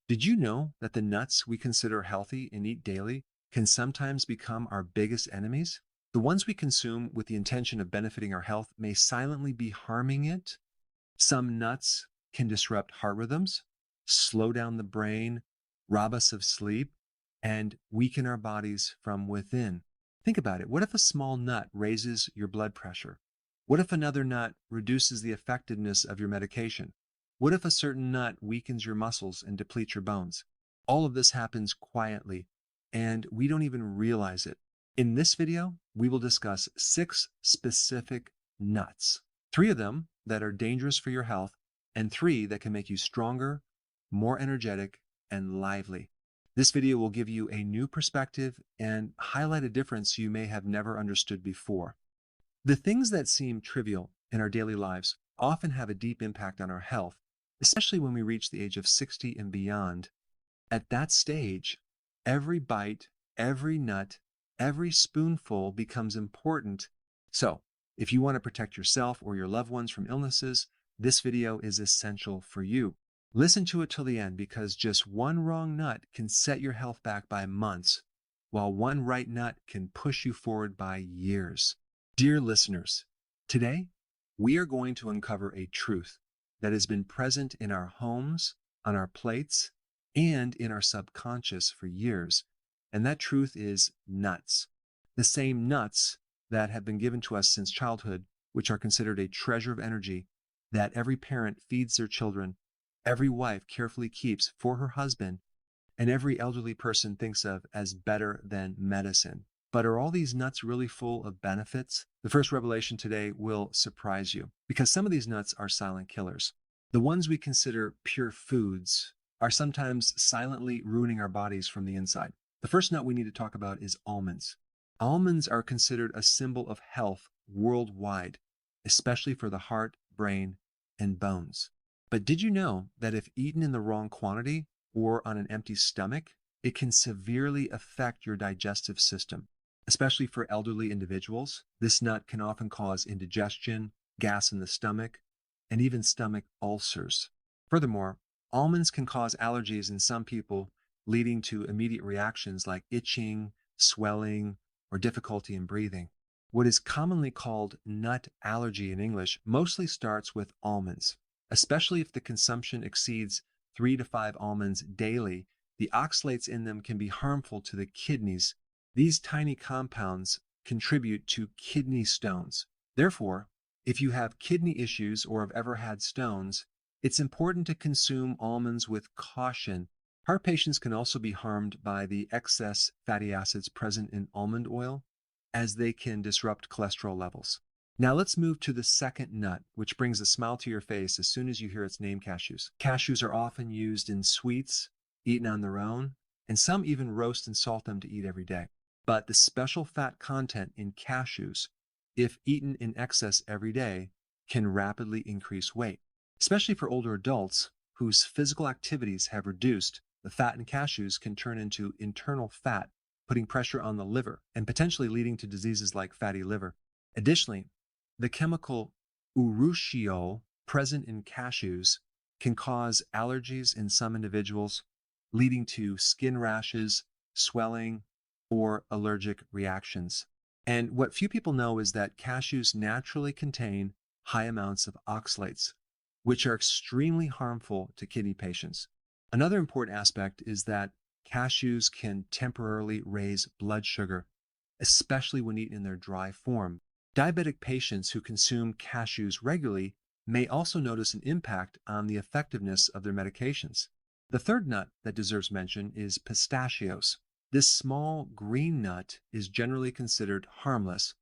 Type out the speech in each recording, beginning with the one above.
Did you know that the nuts we consider healthy and eat daily can sometimes become our biggest enemies? The ones we consume with the intention of benefiting our health may silently be harming it. Some nuts can disrupt heart rhythms, slow down the brain, rob us of sleep, and weaken our bodies from within. Think about it. What if a small nut raises your blood pressure? What if another nut reduces the effectiveness of your medication? What if a certain nut weakens your muscles and depletes your bones? All of this happens quietly, and we don't even realize it. In this video, we will discuss 6 specific nuts. 3 of them that are dangerous for your health, and 3 that can make you stronger, more energetic, and lively. This video will give you a new perspective and highlight a difference you may have never understood before. The things that seem trivial in our daily lives often have a deep impact on our health, especially when we reach the age of 60 and beyond. At that stage, every bite, every nut, every spoonful becomes important. So, if you want to protect yourself or your loved ones from illnesses, this video is essential for you. Listen to it till the end because just one wrong nut can set your health back by months, while one right nut can push you forward by years. Dear listeners, today we are going to uncover a truth that has been present in our homes, on our plates, and in our subconscious for years. And that truth is nuts. The same nuts that have been given to us since childhood, which are considered a treasure of energy that every parent feeds their children, every wife carefully keeps for her husband, and every elderly person thinks of as better than medicine. But are all these nuts really full of benefits? The first revelation today will surprise you because some of these nuts are silent killers. The ones we consider pure foods are sometimes silently ruining our bodies from the inside. The first nut we need to talk about is almonds. Almonds are considered a symbol of health worldwide, especially for the heart, brain, and bones. But did you know that if eaten in the wrong quantity or on an empty stomach, it can severely affect your digestive system? Especially for elderly individuals, this nut can often cause indigestion, gas in the stomach, and even stomach ulcers. Furthermore, almonds can cause allergies in some people, leading to immediate reactions like itching, swelling, or difficulty in breathing. What is commonly called nut allergy in English mostly starts with almonds, especially if the consumption exceeds 3 to 5 almonds daily. The oxalates in them can be harmful to the kidneys. These tiny compounds contribute to kidney stones. Therefore, if you have kidney issues or have ever had stones, it's important to consume almonds with caution. Heart patients can also be harmed by the excess fatty acids present in almond oil, as they can disrupt cholesterol levels. Now let's move to the second nut, which brings a smile to your face as soon as you hear its name, cashews. Cashews are often used in sweets, eaten on their own, and some even roast and salt them to eat every day. But the special fat content in cashews, if eaten in excess every day, can rapidly increase weight. Especially for older adults whose physical activities have reduced, the fat in cashews can turn into internal fat, putting pressure on the liver and potentially leading to diseases like fatty liver. Additionally, the chemical urushiol present in cashews can cause allergies in some individuals, leading to skin rashes, swelling, or allergic reactions. And what few people know is that cashews naturally contain high amounts of oxalates, which are extremely harmful to kidney patients. Another important aspect is that cashews can temporarily raise blood sugar, especially when eaten in their dry form. Diabetic patients who consume cashews regularly may also notice an impact on the effectiveness of their medications. The third nut that deserves mention is pistachios. This small green nut is generally considered harmless,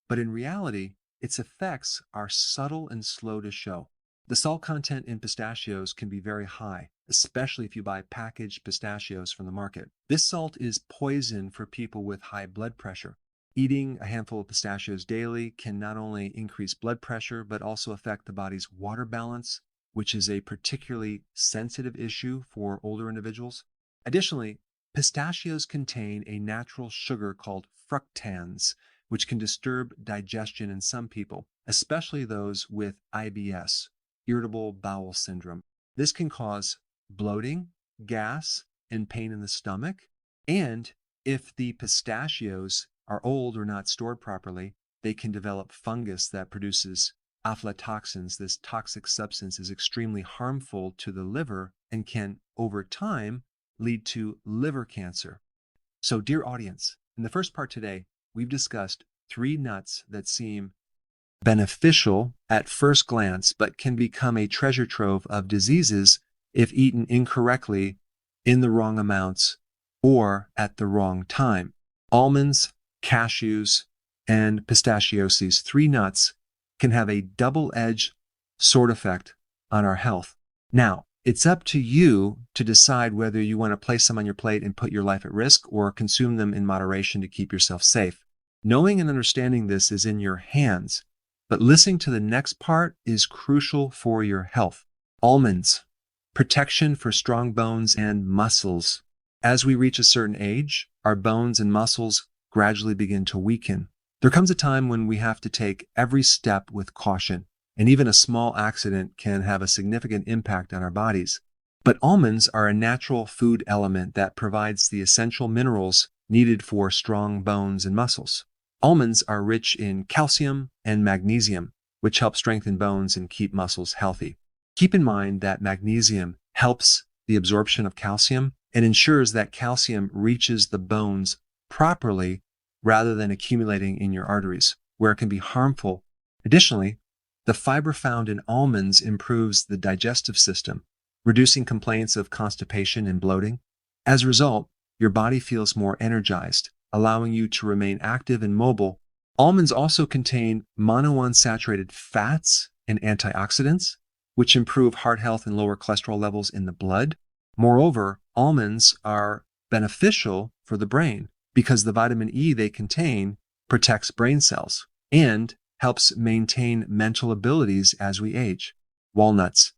but in reality, its effects are subtle and slow to show. The salt content in pistachios can be very high, especially if you buy packaged pistachios from the market. This salt is poison for people with high blood pressure. Eating a handful of pistachios daily can not only increase blood pressure, but also affect the body's water balance, which is a particularly sensitive issue for older individuals. Additionally, pistachios contain a natural sugar called fructans, which can disturb digestion in some people, especially those with IBS, irritable bowel syndrome. This can cause bloating, gas, and pain in the stomach. And if the pistachios are old or not stored properly, they can develop fungus that produces aflatoxins. This toxic substance is extremely harmful to the liver and can, over time, lead to liver cancer. So, dear audience, in the first part today, we've discussed 3 nuts that seem beneficial at first glance, but can become a treasure trove of diseases if eaten incorrectly, in the wrong amounts, or at the wrong time. Almonds, cashews, and pistachios, these 3 nuts, can have a double-edged sword effect on our health. Now, it's up to you to decide whether you want to place them on your plate and put your life at risk or consume them in moderation to keep yourself safe. Knowing and understanding this is in your hands, but listening to the next part is crucial for your health. Almonds, protection for strong bones and muscles. As we reach a certain age, our bones and muscles gradually begin to weaken. There comes a time when we have to take every step with caution, and even a small accident can have a significant impact on our bodies. But almonds are a natural food element that provides the essential minerals needed for strong bones and muscles. Almonds are rich in calcium and magnesium, which help strengthen bones and keep muscles healthy. Keep in mind that magnesium helps the absorption of calcium and ensures that calcium reaches the bones properly rather than accumulating in your arteries, where it can be harmful. Additionally, the fiber found in almonds improves the digestive system, reducing complaints of constipation and bloating. As a result, your body feels more energized, allowing you to remain active and mobile. Almonds also contain monounsaturated fats and antioxidants, which improve heart health and lower cholesterol levels in the blood. Moreover, almonds are beneficial for the brain because the vitamin E they contain protects brain cells and helps maintain mental abilities as we age. Walnuts,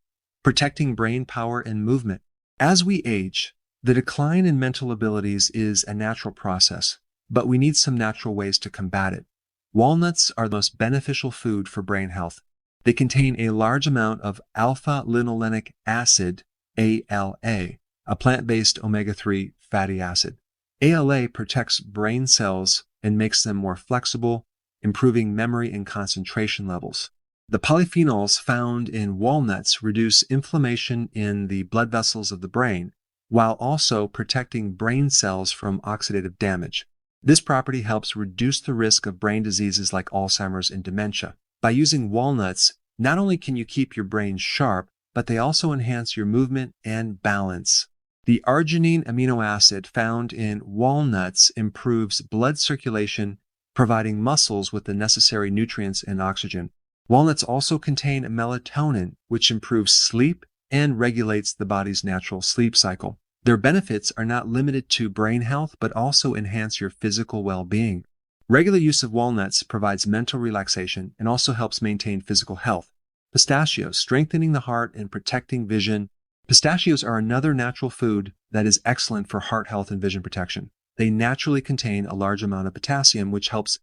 protecting brain power and movement. As we age, the decline in mental abilities is a natural process, but we need some natural ways to combat it. Walnuts are the most beneficial food for brain health. They contain a large amount of alpha-linolenic acid, ALA, a plant-based omega-3 fatty acid. ALA protects brain cells and makes them more flexible, improving memory and concentration levels. The polyphenols found in walnuts reduce inflammation in the blood vessels of the brain, while also protecting brain cells from oxidative damage. This property helps reduce the risk of brain diseases like Alzheimer's and dementia. By using walnuts, not only can you keep your brain sharp, but they also enhance your movement and balance. The arginine amino acid found in walnuts improves blood circulation, providing muscles with the necessary nutrients and oxygen. Walnuts also contain melatonin, which improves sleep and regulates the body's natural sleep cycle. Their benefits are not limited to brain health, but also enhance your physical well-being. Regular use of walnuts provides mental relaxation and also helps maintain physical health. Pistachios, strengthening the heart and protecting vision. Pistachios are another natural food that is excellent for heart health and vision protection. They naturally contain a large amount of potassium, which helps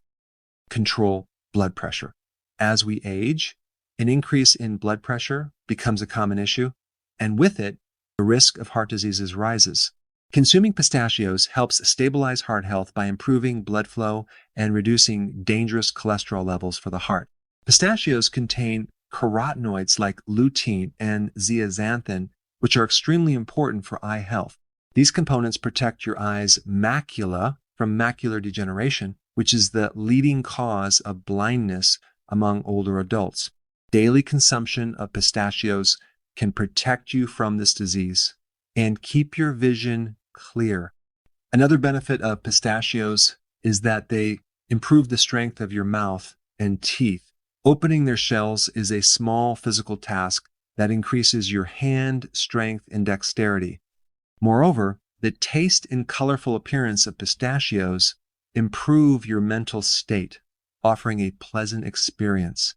control blood pressure. As we age, an increase in blood pressure becomes a common issue, and with it, the risk of heart diseases rises. Consuming pistachios helps stabilize heart health by improving blood flow and reducing dangerous cholesterol levels for the heart. Pistachios contain carotenoids like lutein and zeaxanthin, which are extremely important for eye health. These components protect your eye's macula from macular degeneration, which is the leading cause of blindness among older adults. Daily consumption of pistachios can protect you from this disease and keep your vision clear. Another benefit of pistachios is that they improve the strength of your mouth and teeth. Opening their shells is a small physical task that increases your hand strength and dexterity. Moreover, the taste and colorful appearance of pistachios improve your mental state, offering a pleasant experience.